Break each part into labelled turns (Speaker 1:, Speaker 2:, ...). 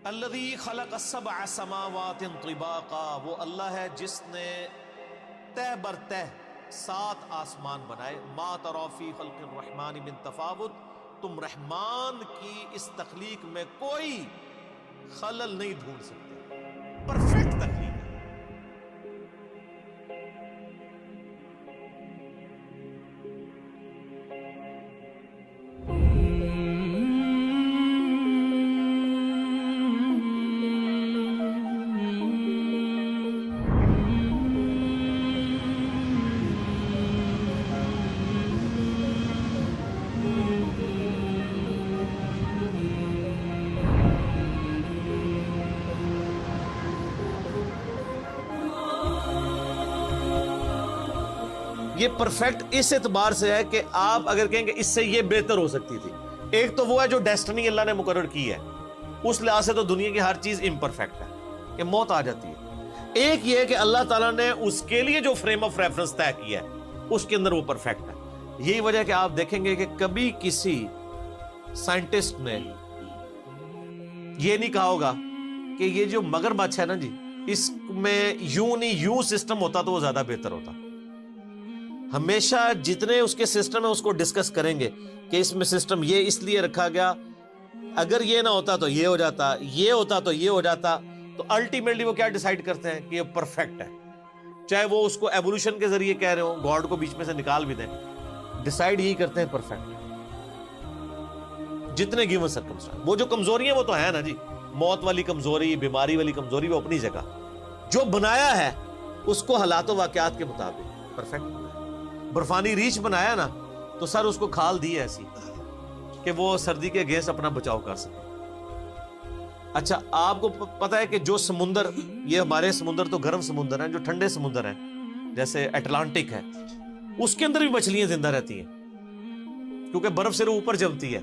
Speaker 1: الذی خلق السبع سماوات طباقا، وہ اللہ ہے جس نے تہ بر تہ 7 آسمان بنائے. ما تری فی خلق الرحمن من تفاوت، تم رحمان کی اس تخلیق میں کوئی خلل نہیں ڈھونڈ سکتے. پرفیکٹ تخلیق ہے. یہ پرفیکٹ اس اعتبار سے ہے کہ آپ اگر کہیں کہ اس سے یہ بہتر ہو سکتی تھی. ایک تو وہ ہے جو ڈیسٹنی اللہ نے مقرر کی ہے، اس لحاظ سے تو دنیا کی ہر چیز امپرفیکٹ ہے کہ موت آ جاتی ہے. ایک یہ ہے کہ اللہ تعالیٰ نے اس کے لیے جو فریم آف ریفرنس طے کیا ہے اس کے اندر وہ پرفیکٹ ہے. یہی وجہ کہ آپ دیکھیں گے کہ کبھی کسی سائنٹسٹ نے یہ نہیں کہا ہوگا کہ یہ جو مگرمچھ ہے نا جی، اس میں یوں نہیں یوں سسٹم ہوتا تو وہ زیادہ بہتر ہوتا. ہمیشہ جتنے اس کے سسٹم ہیں اس کو ڈسکس کریں گے کہ اس میں سسٹم یہ اس لیے رکھا گیا، اگر یہ نہ ہوتا تو یہ ہو جاتا، یہ ہوتا تو یہ ہو جاتا. تو الٹیمیٹلی وہ کیا ڈیسائیڈ کرتے ہیں کہ یہ پرفیکٹ ہے. چاہے وہ اس کو ایوولوشن کے ذریعے کہہ رہے ہوں، گاڈ کو بیچ میں سے نکال بھی دیں، ڈیسائیڈ یہی کرتے ہیں پرفیکٹ. جتنے گیون سرکمسٹانس، وہ جو کمزوری ہیں وہ تو ہے نا جی، موت والی کمزوری، بیماری والی کمزوری، وہ اپنی جگہ. جو بنایا ہے اس کو حالات و واقعات کے مطابق پرفیکٹ. برفانی ریچھ بنایا نا تو سر اس کو کھال دی ایسی کہ وہ سردی کے گیس اپنا بچاؤ کر سکے. اچھا آپ کو پتا ہے کہ جو سمندر، یہ ہمارے سمندر تو گرم سمندر ہیں، جو ٹھنڈے سمندر ہیں جیسے اٹلانٹک ہے، اس کے اندر بھی مچھلیاں زندہ رہتی ہیں کیونکہ برف سے اوپر جمتی ہے.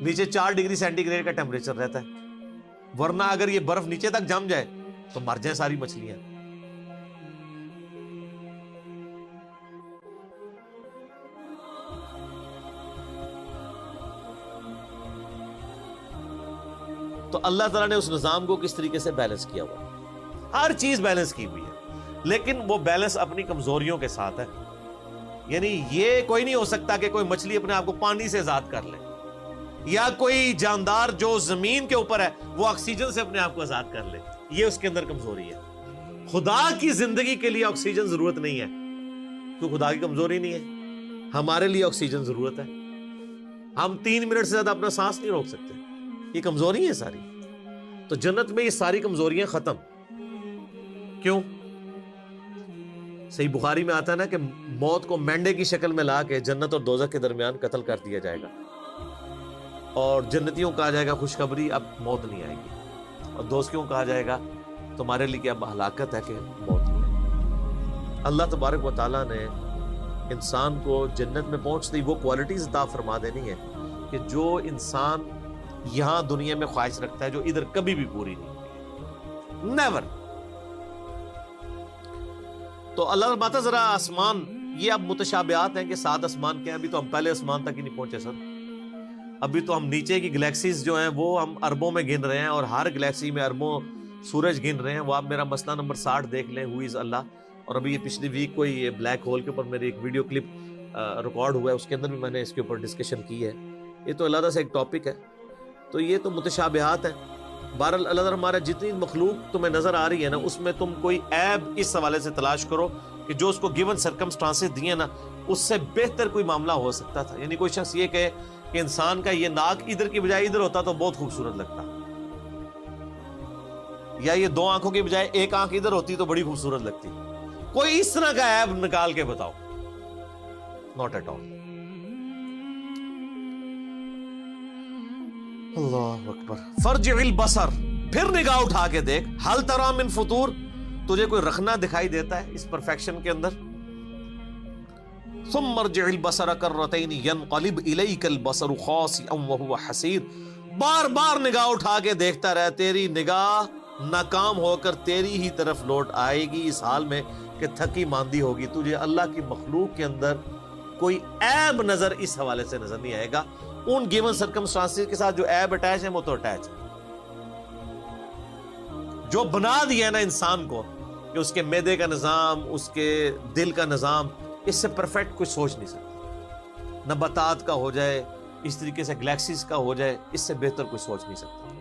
Speaker 1: نیچے 4 ڈگری سینٹی گریڈ کا ٹیمپریچر رہتا ہے، ورنہ اگر یہ برف نیچے تک جم جائے تو مر جائیں ساری مچھلیاں. تو اللہ تعالیٰ نے اس نظام کو کس طریقے سے بیلنس کیا ہوا، ہر چیز بیلنس کی ہوئی ہے، لیکن وہ بیلنس اپنی کمزوریوں کے ساتھ ہے. یعنی یہ کوئی نہیں ہو سکتا کہ کوئی مچھلی اپنے آپ کو پانی سے آزاد کر لے، یا کوئی جاندار جو زمین کے اوپر ہے وہ آکسیجن سے اپنے آپ کو آزاد کر لے. یہ اس کے اندر کمزوری ہے. خدا کی زندگی کے لیے آکسیجن ضرورت نہیں ہے، تو خدا کی کمزوری نہیں ہے. ہمارے لیے آکسیجن ضرورت ہے. ہم 3 منٹ سے زیادہ اپنا سانس نہیں روک سکتے، یہ کمزوری ہے ساری. تو جنت میں یہ ساری کمزوریاں ختم. کیوں؟ صحیح بخاری میں آتا ہے نا کہ موت کو مینڈے کی شکل میں لا کے جنت اور دوزخ کے درمیان قتل کر دیا جائے گا، اور جنتیوں کہا جائے گا خوشخبری، اب موت نہیں آئے گی، اور دوزخیوں کہا جائے گا تمہارے لیے کیا ہلاکت ہے کہ موت نہیں آئے گی. اللہ تبارک و تعالیٰ نے انسان کو جنت میں پہنچتی وہ کوالٹیز عطا فرما دینی ہے کہ جو انسان یہاں دنیا میں خواہش رکھتا ہے، جو ادھر کبھی بھی پوری نہیں ہوئی، نیور. تو اللہ فرماتا ذرا آسمان، یہ اب متشابہات ہیں کہ 7 آسمان کے ہیں، ابھی تو ہم پہلے آسمان تک ہی نہیں پہنچے سر. ابھی تو ہم نیچے کی گلیکسیز جو ہیں وہ ہم اربوں میں گن رہے ہیں، اور ہر گلیکسی میں اربوں سورج گن رہے ہیں. وہ آپ میرا مسئلہ نمبر 60 دیکھ لیں، ہو از اللہ. اور ابھی یہ پچھلی ویک کو یہ بلیک ہول کے اوپر میری ایک ویڈیو کلپ ریکارڈ ہوا ہے، اس کے اندر بھی میں نے اس کے اوپر ڈسکشن کی ہے. یہ تو علیحدہ سے ایک ٹاپک ہے. تو یہ تو متشابہات ہیں. بہرحال اللہ تعالیٰ ہمارا جتنی مخلوق تمہیں نظر آ رہی ہے نا، اس میں تم کوئی عیب اس حوالے سے تلاش کرو کہ جو اس کو گیون سرکمسٹانسز دیے نا، اس سے بہتر کوئی معاملہ ہو سکتا تھا. یعنی کوئی شخص یہ کہے کہ انسان کا یہ ناک ادھر کی بجائے ادھر ہوتا تو بہت خوبصورت لگتا، یا یہ 2 آنکھوں کی بجائے 1 آنکھ ادھر ہوتی تو بڑی خوبصورت لگتی. کوئی اس طرح کا عیب نکال کے بتاؤ، ناٹ ایٹ آل. اللہ اکبر. فرجع البصر، پھر نگاہ اٹھا کے دیکھ، ہل تری من فطور، تجھے کوئی رخنا دکھائی دیتا ہے اس پرفیکشن کے اندر. ثم ارجع البصر کرتین ينقلب الیک البصر خاسئا وهو حسیر. بار بار نگاہ اٹھا کے دیکھتا رہ، تیری نگاہ ناکام ہو کر تیری ہی طرف لوٹ آئے گی اس حال میں کہ تھکی ماندی ہوگی. تجھے اللہ کی مخلوق کے اندر کوئی عیب نظر اس حوالے سے نظر نہیں آئے گا. ان گیون سرکمسٹانسز کے ساتھ جو عیب اٹیچ ہیں وہ تو اٹیچ ہے. جو بنا دیا نا انسان کو کہ اس کے معدے کا نظام، اس کے دل کا نظام، اس سے پرفیکٹ کوئی سوچ نہیں سکتا۔ نباتات کا ہو جائے، اس طریقے سے گلیکسیز کا ہو جائے، اس سے بہتر کوئی سوچ نہیں سکتا۔